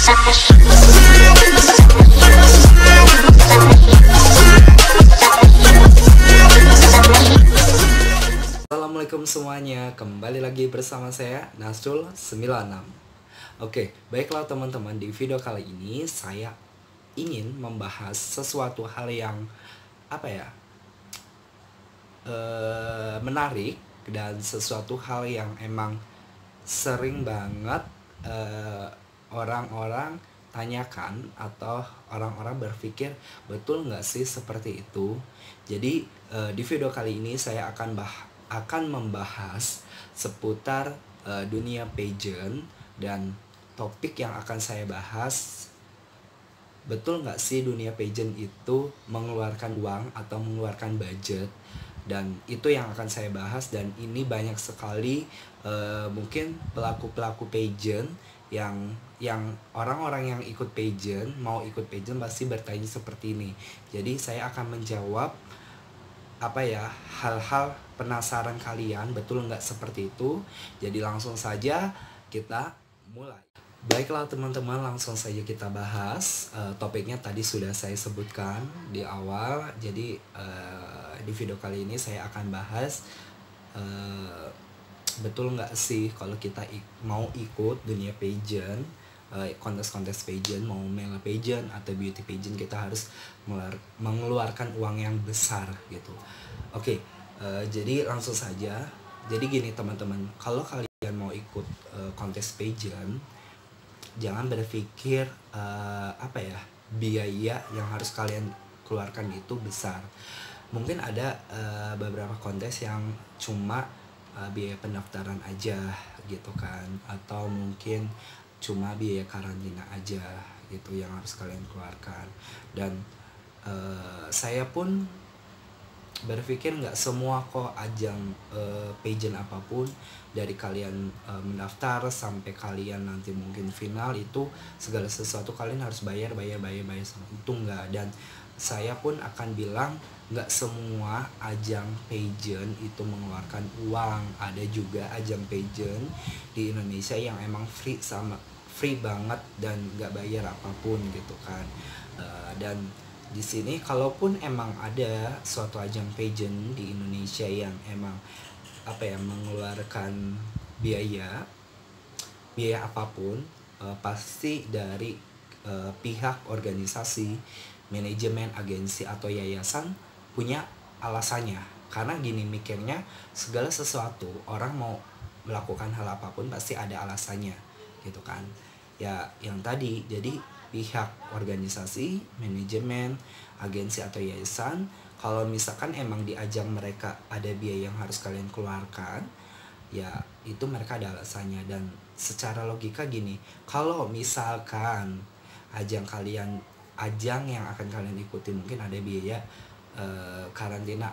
Assalamualaikum semuanya, kembali lagi bersama saya Nasrul 96. Oke, baiklah teman-teman, di video kali ini saya ingin membahas sesuatu hal yang menarik dan sesuatu hal yang emang sering banget orang-orang tanyakan atau orang-orang berpikir betul nggak sih seperti itu. Jadi di video kali ini saya akan membahas seputar dunia pageant, dan topik yang akan saya bahas, betul nggak sih dunia pageant itu mengeluarkan uang atau mengeluarkan budget. Dan itu yang akan saya bahas, dan ini banyak sekali mungkin pelaku-pelaku pageant yang orang-orang yang ikut pageant, mau ikut pageant pasti bertanya seperti ini. Jadi saya akan menjawab hal-hal penasaran kalian, betul nggak seperti itu. Jadi langsung saja kita mulai. Baiklah teman-teman, langsung saja kita bahas. Topiknya tadi sudah saya sebutkan di awal. Jadi di video kali ini saya akan bahas betul nggak sih kalau kita mau ikut dunia pageant, kontes-kontes pageant, mau male pageant atau beauty pageant, kita harus mengeluarkan uang yang besar gitu. Oke, jadi langsung saja. Jadi gini teman-teman, kalau kalian mau ikut kontes pageant, jangan berpikir biaya yang harus kalian keluarkan itu besar. Mungkin ada beberapa kontes yang cuma biaya pendaftaran aja gitu kan, atau mungkin cuma biaya karantina aja gitu yang harus kalian keluarkan. Dan saya pun berpikir nggak semua kok ajang pageant apapun, dari kalian mendaftar sampai kalian nanti mungkin final, itu segala sesuatu kalian harus bayar itu enggak. Dan saya pun akan bilang nggak semua ajang pageant itu mengeluarkan uang. Ada juga ajang pageant di Indonesia yang emang free banget dan nggak bayar apapun gitu kan. Dan di sini kalaupun emang ada suatu ajang pageant di Indonesia yang emang mengeluarkan biaya apapun, pasti dari pihak organisasi, manajemen, agensi atau yayasan punya alasannya. Karena gini mikirnya, segala sesuatu orang mau melakukan hal apapun pasti ada alasannya gitu kan. Ya yang tadi, jadi pihak organisasi, manajemen, agensi atau yayasan, kalau misalkan emang di ajang mereka ada biaya yang harus kalian keluarkan, ya itu mereka ada alasannya. Dan secara logika gini, kalau misalkan ajang yang akan kalian ikuti mungkin ada biaya karantina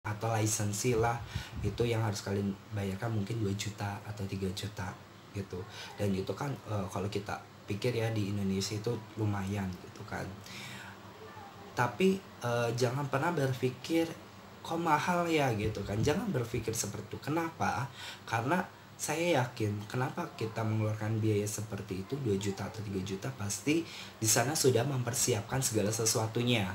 atau lisensi lah, itu yang harus kalian bayarkan mungkin 2 juta atau 3 juta gitu. Dan itu kan kalau kita pikir ya, di Indonesia itu lumayan gitu kan. Tapi jangan pernah berpikir kok mahal ya gitu kan. Jangan berpikir seperti itu. Kenapa? Karena saya yakin kenapa kita mengeluarkan biaya seperti itu 2 juta atau 3 juta, pasti di sana sudah mempersiapkan segala sesuatunya.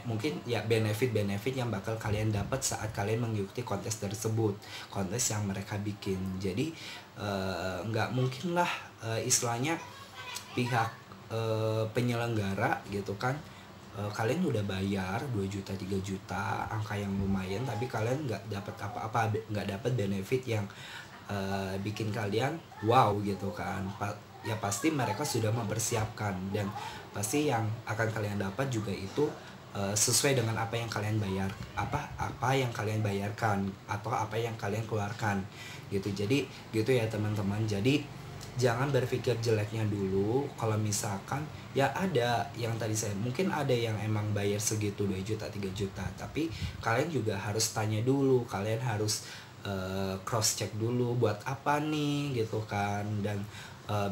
Mungkin ya benefit yang bakal kalian dapat saat kalian mengikuti kontes tersebut, kontes yang mereka bikin. Jadi nggak mungkin lah istilahnya pihak penyelenggara gitu kan, kalian udah bayar 2 juta 3 juta, angka yang lumayan, tapi kalian nggak dapat apa-apa, nggak dapat benefit yang bikin kalian wow gitu kan. Ya pasti mereka sudah mempersiapkan, dan pasti yang akan kalian dapat juga itu sesuai dengan apa yang kalian bayar, apa yang kalian bayarkan atau apa yang kalian keluarkan gitu. Jadi gitu ya teman-teman. Jadi jangan berpikir jeleknya dulu. Kalau misalkan ya ada yang tadi mungkin ada yang emang bayar segitu 2 juta 3 juta, tapi kalian juga harus tanya dulu, kalian harus cross check dulu buat apa nih gitu kan. Dan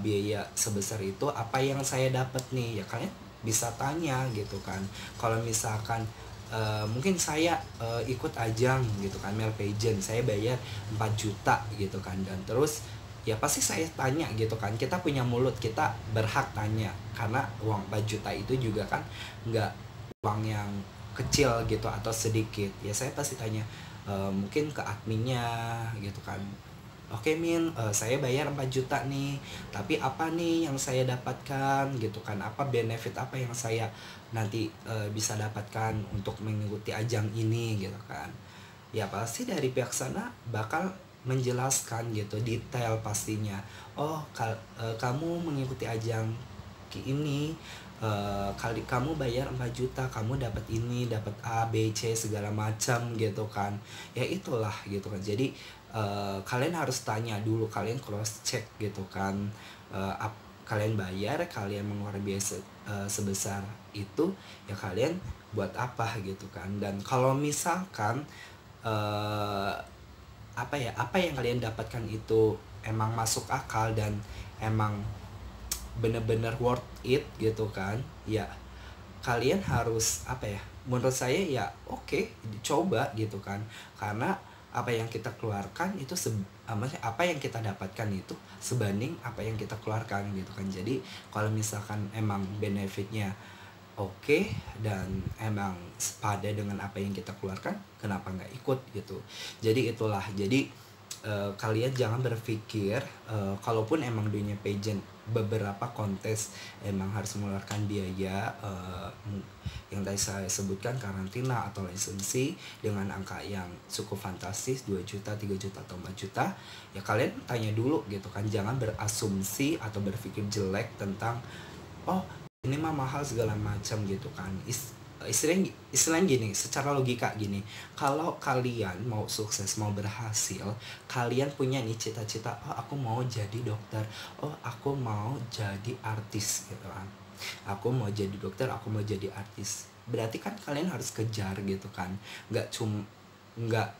biaya sebesar itu apa yang saya dapat nih, ya kalian bisa tanya gitu kan. Kalau misalkan mungkin saya ikut ajang gitu kan, male pageant, saya bayar 4 juta gitu kan, dan terus ya pasti saya tanya gitu kan. Kita punya mulut, kita berhak tanya, karena uang 4 juta itu juga kan nggak uang yang kecil gitu atau sedikit. Ya saya pasti tanya, mungkin ke adminnya gitu kan. Oke Min, saya bayar 4 juta nih, tapi apa nih yang saya dapatkan gitu kan, apa benefit apa yang saya nanti bisa dapatkan untuk mengikuti ajang ini gitu kan. Ya pasti dari pihak sana bakal menjelaskan gitu, detail pastinya. Oh kamu mengikuti ajang ini, kali kamu bayar 4 juta, kamu dapat ini, dapat A B C segala macam gitu kan. Ya itulah gitu kan. Jadi kalian harus tanya dulu, kalian cross check gitu kan. Kalian bayar, kalian mengeluarkan biaya sebesar itu, ya kalian buat apa gitu kan. Dan kalau misalkan eh, apa yang kalian dapatkan itu emang masuk akal dan emang bener-bener worth it gitu kan, ya kalian harus menurut saya ya oke, coba gitu kan. Karena apa yang kita keluarkan itu maksudnya apa yang kita dapatkan itu sebanding apa yang kita keluarkan gitu kan. Jadi kalau misalkan emang benefitnya oke dan emang sepada dengan apa yang kita keluarkan, kenapa nggak ikut gitu. Jadi itulah, jadi kalian jangan berpikir kalaupun emang dunia pageant beberapa kontes emang harus mengeluarkan biaya yang tadi saya sebutkan, karantina atau lisensi dengan angka yang cukup fantastis, 2 juta, 3 juta atau 4 juta. Ya kalian tanya dulu gitu kan, jangan berasumsi atau berpikir jelek tentang oh ini mah mahal segala macam gitu kan. Istilahnya gini, secara logika gini, kalau kalian mau sukses, mau berhasil, kalian punya nih cita-cita, oh aku mau jadi dokter, oh aku mau jadi artis gitu kan, aku mau jadi dokter, aku mau jadi artis, berarti kan kalian harus kejar gitu kan. Nggak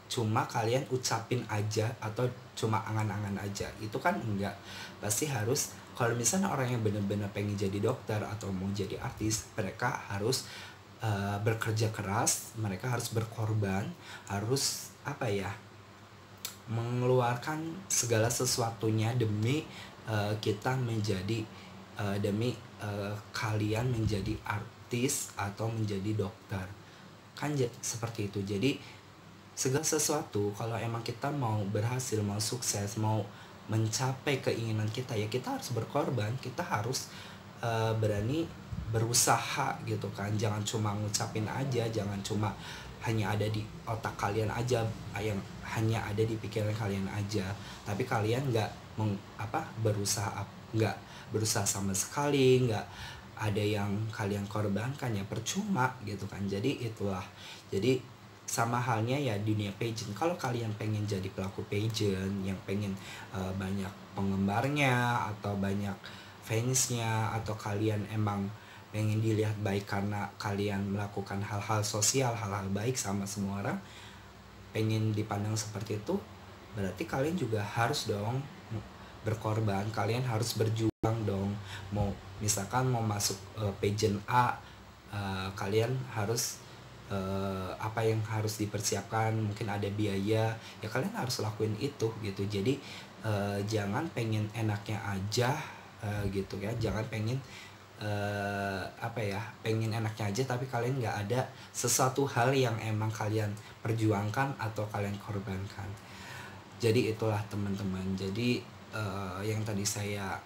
cuma kalian ucapin aja atau cuma angan-angan aja, itu kan enggak. Pasti harus, kalau misalnya orang yang benar-benar pengen jadi dokter atau mau jadi artis, mereka harus bekerja keras, mereka harus berkorban, harus mengeluarkan segala sesuatunya demi kita menjadi demi kalian menjadi artis atau menjadi dokter kan, seperti itu. Jadi segala sesuatu kalau emang kita mau berhasil, mau sukses, mau mencapai keinginan kita, ya kita harus berkorban, kita harus berani berusaha gitu kan. Jangan cuma ngucapin aja, jangan cuma hanya ada di otak kalian aja, yang hanya ada di pikiran kalian aja, tapi kalian nggak berusaha sama sekali, nggak ada yang kalian korbankan, ya percuma gitu kan. Jadi itulah, jadi sama halnya ya dunia pageant. Kalau kalian pengen jadi pelaku pageant yang pengen banyak penggemarnya atau banyak fansnya, atau kalian emang pengen dilihat baik karena kalian melakukan hal-hal sosial, hal-hal baik sama semua orang, pengen dipandang seperti itu, berarti kalian juga harus dong berkorban, kalian harus berjuang dong. Misalkan mau masuk pageant A, kalian harus apa yang harus dipersiapkan, mungkin ada biaya, ya kalian harus lakuin itu gitu. Jadi jangan pengen enaknya aja gitu ya, jangan pengen pengen enaknya aja tapi kalian nggak ada sesuatu hal yang emang kalian perjuangkan atau kalian korbankan. Jadi itulah teman-teman. Jadi yang tadi saya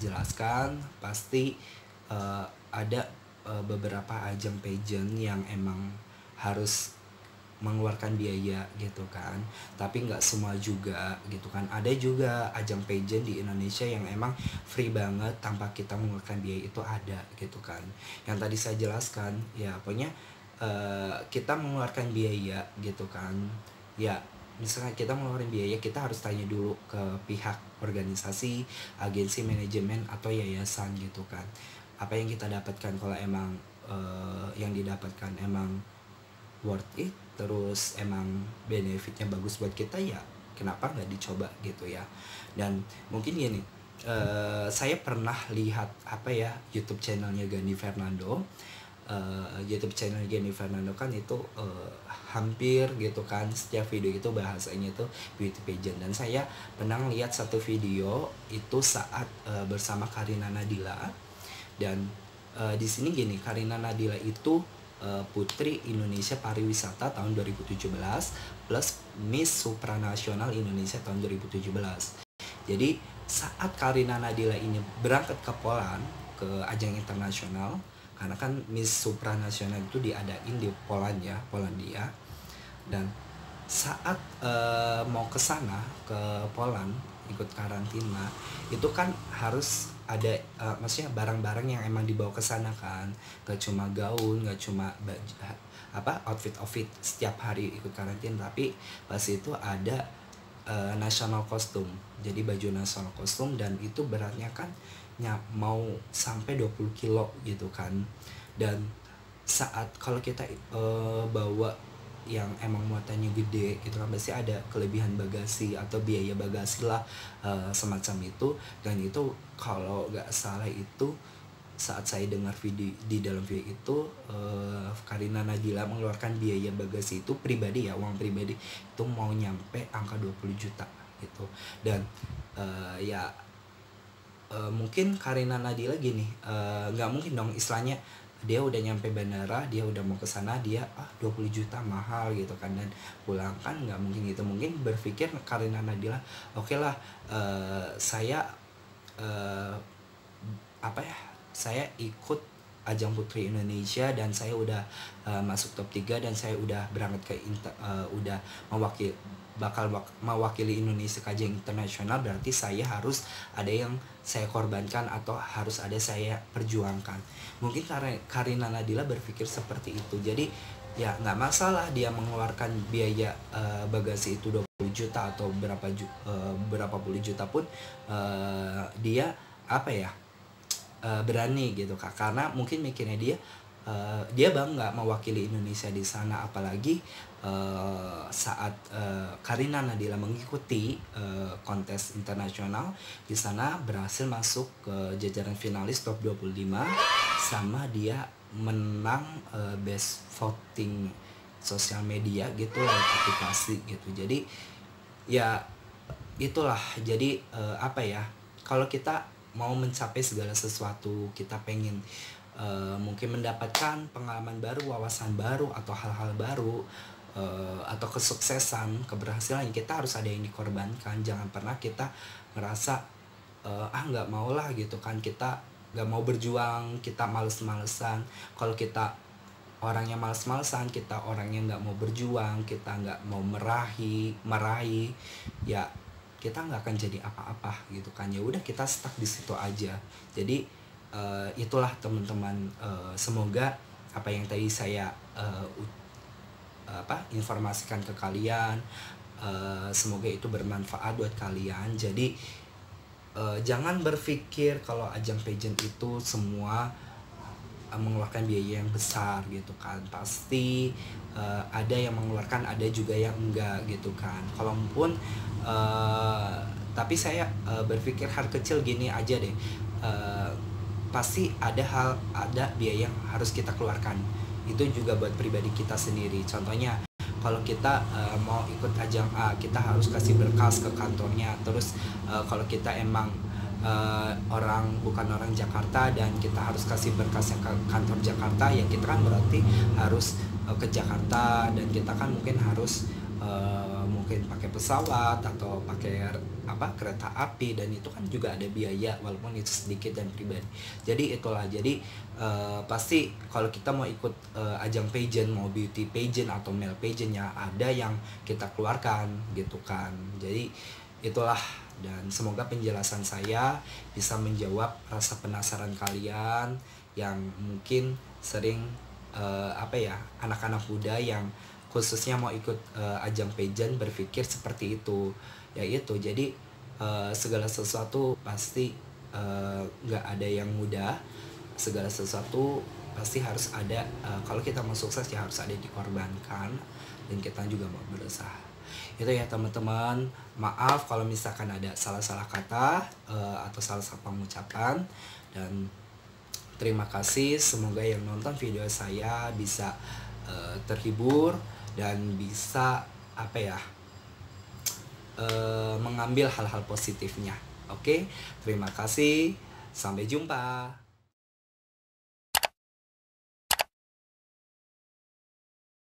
jelaskan, pasti ada beberapa ajang pageant yang emang harus mengeluarkan biaya gitu kan, tapi nggak semua juga gitu kan. Ada juga ajang pageant di Indonesia yang emang free banget tanpa kita mengeluarkan biaya, itu ada gitu kan. Yang tadi saya jelaskan ya pokoknya kita mengeluarkan biaya gitu kan. Ya misalnya kita mengeluarkan biaya, kita harus tanya dulu ke pihak organisasi, agensi, manajemen atau yayasan gitu kan, apa yang kita dapatkan. Kalau emang yang didapatkan emang worth it, terus emang benefitnya bagus buat kita, ya kenapa nggak dicoba gitu ya. Dan mungkin gini, saya pernah lihat YouTube channelnya Gandhi Fernando. YouTube channel Jenny Fernando kan itu hampir gitu kan setiap video itu bahasanya itu beauty pageant. Dan saya pernah lihat satu video itu saat bersama Karina Nadila. Dan di sini gini, Karina Nadila itu Putri Indonesia Pariwisata tahun 2017 plus Miss Supranasional Indonesia tahun 2017. Jadi saat Karina Nadila ini berangkat ke Poland, ke ajang internasional, karena kan Miss Supranasional itu diadain di Polandia. Dan saat mau ke sana, ke Poland, ikut karantina, itu kan harus ada maksudnya barang-barang yang emang dibawa ke sana kan, gak cuma gaun, gak cuma baju, outfit setiap hari ikut karantina, tapi pas itu ada national costume, jadi baju national costume, dan itu beratnya kan mau sampai 20 kilo gitu kan. Dan saat kalau kita bawa yang emang muatannya gede gitu kan, pasti ada kelebihan bagasi atau biaya bagasi lah semacam itu. Dan itu kalau nggak salah itu saat saya dengar video di dalam video itu Karina Nadila mengeluarkan biaya bagasi itu pribadi ya, uang pribadi itu mau nyampe angka 20 juta gitu. Dan mungkin Karina Nadila gini, nggak mungkin dong istilahnya dia udah nyampe bandara, dia udah mau ke sana, dia 20 juta mahal gitu kan, dan pulang kan nggak mungkin gitu. Mungkin berpikir Karina Nadila, oke lah, saya saya ikut ajang Putri Indonesia dan saya udah masuk top 3 dan saya udah berangkat ke udah mewakili Indonesia ke ajang internasional, berarti saya harus ada yang saya korbankan atau harus ada saya perjuangkan. Mungkin Karina Nadila berpikir seperti itu. Jadi ya nggak masalah dia mengeluarkan biaya bagasi itu 20 juta atau berapa puluh juta pun dia berani gitu Kak, karena mungkin mikirnya dia bangga mewakili Indonesia di sana. Apalagi saat Karina Nadila mengikuti kontes internasional di sana, berhasil masuk ke jajaran finalis top 25, sama dia menang best voting sosial media gitu lewat aplikasi gitu. Jadi ya itulah, jadi kalau kita mau mencapai segala sesuatu, kita pengen mungkin mendapatkan pengalaman baru, wawasan baru, atau hal-hal baru, atau kesuksesan, keberhasilan, kita harus ada yang dikorbankan. Jangan pernah kita ngerasa nggak mau lah gitu kan, kita nggak mau berjuang, kita males-malesan. Kalau kita orangnya males-malesan, kita orangnya nggak mau berjuang, kita nggak mau meraih, ya kita nggak akan jadi apa-apa gitu kan. Ya udah, kita stuck di situ aja. Jadi itulah teman-teman, semoga apa yang tadi saya informasikan ke kalian, semoga itu bermanfaat buat kalian. Jadi jangan berpikir kalau ajang pageant itu semua mengeluarkan biaya yang besar gitu kan. Pasti ada yang mengeluarkan, ada juga yang enggak gitu kan. Kalaupun tapi saya berpikir hal kecil gini aja deh, pasti ada biaya yang harus kita keluarkan. Itu juga buat pribadi kita sendiri. Contohnya kalau kita mau ikut ajang A, kita harus kasih berkas ke kantornya. Terus kalau kita emang bukan orang Jakarta dan kita harus kasih berkasnya ke kantor Jakarta, ya kita kan berarti harus ke Jakarta, dan kita kan mungkin harus mungkin pakai pesawat atau pakai kereta api, dan itu kan juga ada biaya walaupun itu sedikit dan pribadi. Jadi itulah, jadi pasti kalau kita mau ikut ajang pageant, mau beauty pageant atau male pageant, ya ada yang kita keluarkan gitu kan. Jadi itulah, dan semoga penjelasan saya bisa menjawab rasa penasaran kalian yang mungkin sering anak-anak muda yang khususnya mau ikut ajang pageant berpikir seperti itu. Ya itu, jadi segala sesuatu pasti nggak ada yang mudah. Segala sesuatu pasti harus ada, kalau kita mau sukses ya harus ada yang dikorbankan, dan kita juga mau berusaha. Itu ya teman-teman, maaf kalau misalkan ada salah-salah kata atau salah-salah pengucapan, dan Terima kasih, semoga yang nonton video saya bisa terhibur dan bisa apa ya, mengambil hal-hal positifnya. Oke, terima kasih, sampai jumpa.